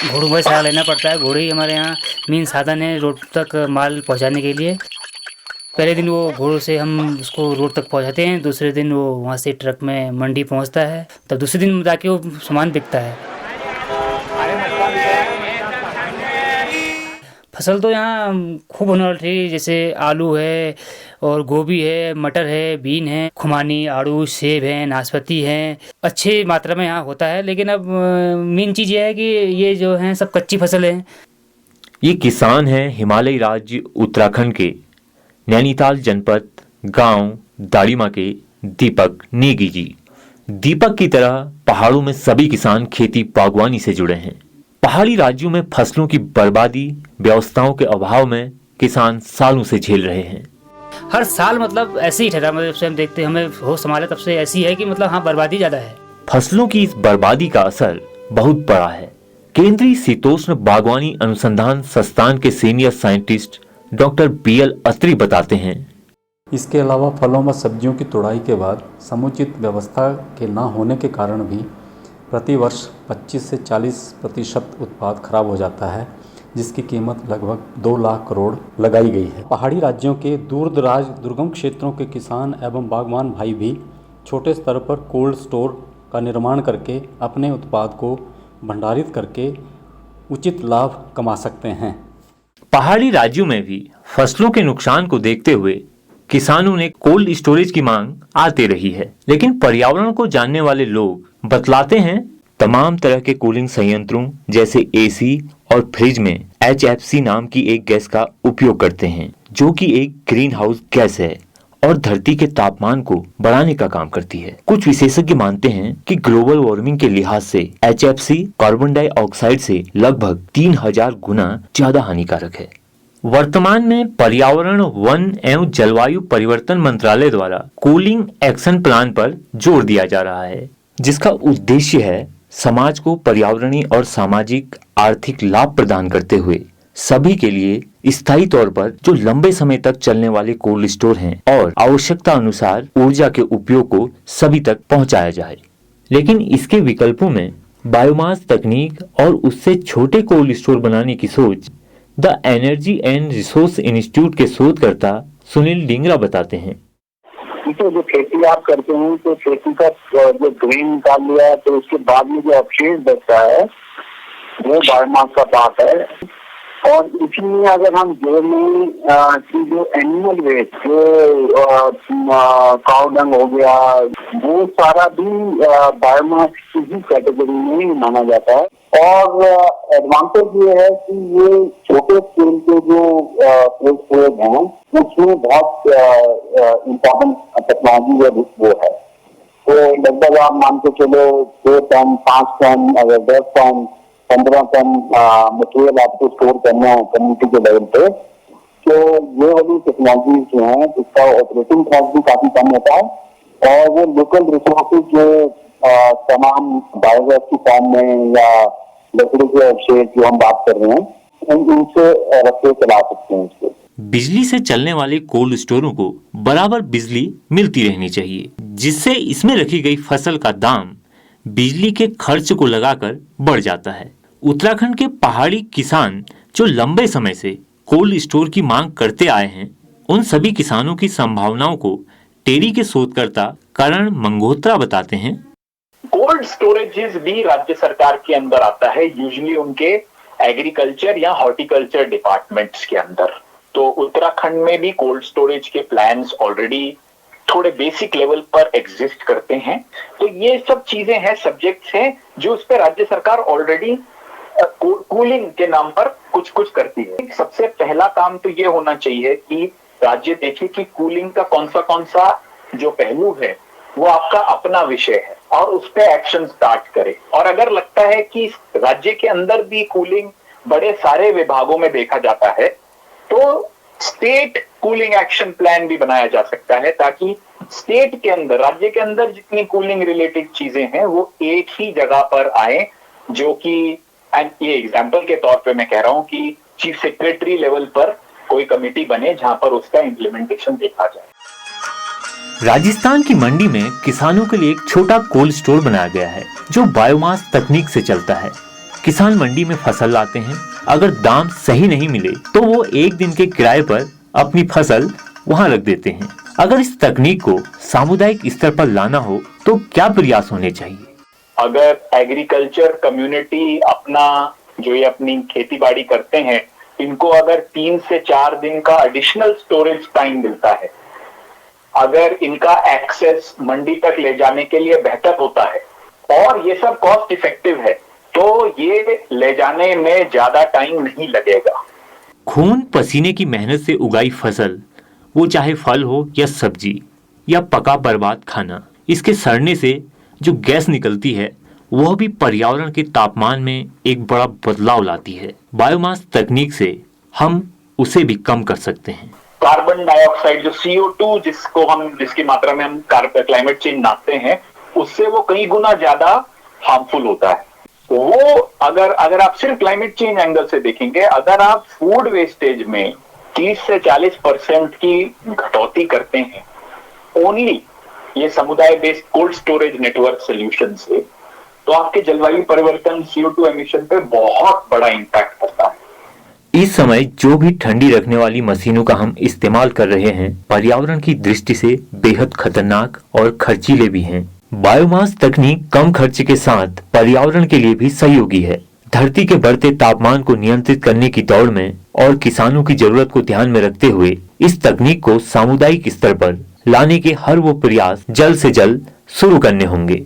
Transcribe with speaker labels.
Speaker 1: घोड़ों का सहारा लेना पड़ता है। घोड़े ही हमारे यहाँ मेन साधन है रोड तक माल पहुँचाने के लिए। पहले दिन वो घोड़ों से हम उसको रोड तक पहुँचाते हैं, दूसरे दिन वो वहाँ से ट्रक में मंडी पहुँचता है, तब दूसरे दिन जाके वो सामान बिकता है। फसल तो यहाँ खूब होने वाली थी, जैसे आलू है और गोभी है, मटर है, बीन है, खुमानी, आड़ू, सेब है, नाशपाती है, अच्छे मात्रा में यहाँ होता है। लेकिन अब मेन चीज़ ये है कि ये जो है सब कच्ची फसल है।
Speaker 2: ये किसान हैं हिमालयी राज्य उत्तराखंड के नैनीताल जनपद गांव दाड़ीमा के दीपक नेगी जी। दीपक की तरह पहाड़ों में सभी किसान खेती बागवानी से जुड़े हैं। पहाड़ी राज्यों में फसलों की बर्बादी, व्यवस्थाओं के अभाव में किसान सालों से झेल रहे हैं।
Speaker 1: हर साल मतलब ऐसे ही ठहरा, मतलब जब से हम देखते हमें होश संभाले तब से ऐसी है कि मतलब हाँ बर्बादी ज़्यादा है।
Speaker 2: फसलों की इस बर्बादी का असर बहुत बड़ा है। केंद्रीय शीतोष्ण बागवानी अनुसंधान संस्थान के सीनियर साइंटिस्ट डॉक्टर BL अत्री बताते हैं।
Speaker 3: इसके अलावा फलों व सब्जियों की तुड़ाई के बाद समुचित व्यवस्था के न होने के कारण भी प्रति वर्ष 25 से 40% उत्पाद खराब हो जाता है, जिसकी कीमत लगभग 2 लाख करोड़ लगाई गई है। पहाड़ी राज्यों के दूर दराज दुर्गम क्षेत्रों के किसान एवं बागवान भाई भी छोटे स्तर पर कोल्ड स्टोर का निर्माण करके अपने उत्पाद को भंडारित करके उचित लाभ कमा सकते हैं।
Speaker 2: पहाड़ी राज्यों में भी फसलों के नुकसान को देखते हुए किसानों ने कोल्ड स्टोरेज की मांग आती रही है, लेकिन पर्यावरण को जानने वाले लोग बतलाते हैं तमाम तरह के कूलिंग संयंत्रों जैसे AC और फ्रिज में HFC नाम की एक गैस का उपयोग करते हैं, जो कि एक ग्रीन हाउस गैस है और धरती के तापमान को बढ़ाने का काम करती है। कुछ विशेषज्ञ मानते हैं कि ग्लोबल वार्मिंग के लिहाज से HFC कार्बन डाइऑक्साइड से लगभग 3000 गुना ज्यादा हानिकारक है। वर्तमान में पर्यावरण, वन एवं जलवायु परिवर्तन मंत्रालय द्वारा कूलिंग एक्शन प्लान पर जोर दिया जा रहा है, जिसका उद्देश्य है समाज को पर्यावरणीय और सामाजिक आर्थिक लाभ प्रदान करते हुए सभी के लिए स्थायी तौर पर जो लंबे समय तक चलने वाले कोल्ड स्टोर हैं और आवश्यकता अनुसार ऊर्जा के उपयोग को सभी तक पहुंचाया जाए। लेकिन इसके विकल्पों में बायोमास तकनीक और उससे छोटे कोल्ड स्टोर बनाने की सोच the energy and resource institute के शोधकर्ता सुनील डिंगरा बताते हैं।
Speaker 4: तो जो खेती आप करते हैं तो खेती का जो ग्रेन निकाल लिया है तो उसके बाद में जो अवशेष बचता है वो बायोमास का पार्ट है। और इसलिए अगर हम जोड़ें कि जो एनिमल वेस्ट, जो काऊ डंग हो गया, वो सारा भी बायोमास की ही कैटेगरी में माना जाता है। और एडवांटेज ये है कि ये छोटे स्केल के जो प्रयोग हैं उसमें बहुत इम्पोर्टेंट टेक्नोलॉजी वो है। तो लगभग आप मान के चलो 2 टन, 5 टन, अगर 10 टन, 15 टन मटेरियल आपको स्टोर करना है कम्युनिटी के लेवल पे, तो ये वाली टेक्नोलॉजी जो है उसका ऑपरेटिंग कॉस्ट भी काफी कम होता है और वो लोकल रिसोर्सेज जो तमाम बायोगैस की फॉर्म में या लकड़ी के अवशेष जो हम बात कर रहे हैं उनसे रख के चला सकते हैं इसको।
Speaker 2: बिजली से चलने वाले कोल्ड स्टोरों को बराबर बिजली मिलती रहनी चाहिए, जिससे इसमें रखी गई फसल का दाम बिजली के खर्च को लगाकर बढ़ जाता है। उत्तराखंड के पहाड़ी किसान जो लंबे समय से कोल्ड स्टोर की मांग करते आए हैं, उन सभी किसानों की संभावनाओं को टेरी के शोधकर्ता करण मंगोत्रा बताते हैं।
Speaker 5: कोल्ड स्टोरेजेस भी राज्य सरकार के अंदर आता है, यूजुअली उनके एग्रीकल्चर या हॉर्टिकल्चर डिपार्टमेंट्स के अंदर। तो उत्तराखंड में भी कोल्ड स्टोरेज के प्लान्स ऑलरेडी थोड़े बेसिक लेवल पर एग्जिस्ट करते हैं। तो ये सब चीजें हैं, सब्जेक्ट्स हैं जो उस पर राज्य सरकार ऑलरेडी कूलिंग के नाम पर कुछ कुछ करती है। सबसे पहला काम तो ये होना चाहिए कि राज्य देखे कि कूलिंग का कौन सा जो पहलू है वो आपका अपना विषय है और उस पर एक्शन स्टार्ट करे। और अगर लगता है कि राज्य के अंदर भी कूलिंग बड़े सारे विभागों में देखा जाता है तो स्टेट कूलिंग एक्शन प्लान भी बनाया जा सकता है, ताकि स्टेट के अंदर, राज्य के अंदर जितनी कूलिंग रिलेटेड चीजें हैं वो एक ही जगह पर आए, जो कि ये एग्जाम्पल के तौर पे मैं कह रहा हूं कि चीफ सेक्रेटरी लेवल पर कोई कमेटी बने जहां पर उसका इम्प्लीमेंटेशन देखा जाए।
Speaker 2: राजस्थान की मंडी में किसानों के लिए एक छोटा कोल्ड स्टोर बनाया गया है जो बायोमास तकनीक से चलता है। किसान मंडी में फसल लाते हैं, अगर दाम सही नहीं मिले तो वो एक दिन के किराए पर अपनी फसल वहां रख देते हैं। अगर इस तकनीक को सामुदायिक स्तर पर लाना हो तो क्या प्रयास होने चाहिए?
Speaker 5: अगर एग्रीकल्चर कम्युनिटी अपना जो ये अपनी खेती बाड़ी करते हैं, इनको अगर 3 से 4 दिन का एडिशनल स्टोरेज टाइम मिलता है, अगर इनका एक्सेस मंडी तक ले जाने के लिए बेहतर होता है और ये सब कॉस्ट इफेक्टिव है, तो ये ले जाने में ज्यादा टाइम नहीं लगेगा।
Speaker 2: खून पसीने की मेहनत से उगाई फसल, वो चाहे फल हो या सब्जी या पका बर्बाद खाना, इसके सड़ने से जो गैस निकलती है वह भी पर्यावरण के तापमान में एक बड़ा बदलाव लाती है। बायोमास तकनीक से हम उसे भी कम कर सकते हैं।
Speaker 5: कार्बन डाइऑक्साइड जो CO2 जिसकी मात्रा में हम क्लाइमेट चेंज नापते हैं, उससे वो कई गुना ज्यादा हार्मफुल होता है। वो अगर आप सिर्फ क्लाइमेट चेंज एंगल से देखेंगे, अगर आप फूड वेस्टेज में 30 से 40% की कटौती करते हैं ओनली ये समुदाय based cold storage network solution से, तो आपके जलवायु परिवर्तन CO2 एमिशन पे बहुत बड़ा इंपैक्ट करता है।
Speaker 2: इस समय जो भी ठंडी रखने वाली मशीनों का हम इस्तेमाल कर रहे हैं, पर्यावरण की दृष्टि से बेहद खतरनाक और खर्चीले भी हैं। बायोमास तकनीक कम खर्च के साथ पर्यावरण के लिए भी सहयोगी है। धरती के बढ़ते तापमान को नियंत्रित करने की दौड़ में और किसानों की जरूरत को ध्यान में रखते हुए इस तकनीक को सामुदायिक स्तर पर लाने के हर वो प्रयास जल्द से जल्द शुरू करने होंगे।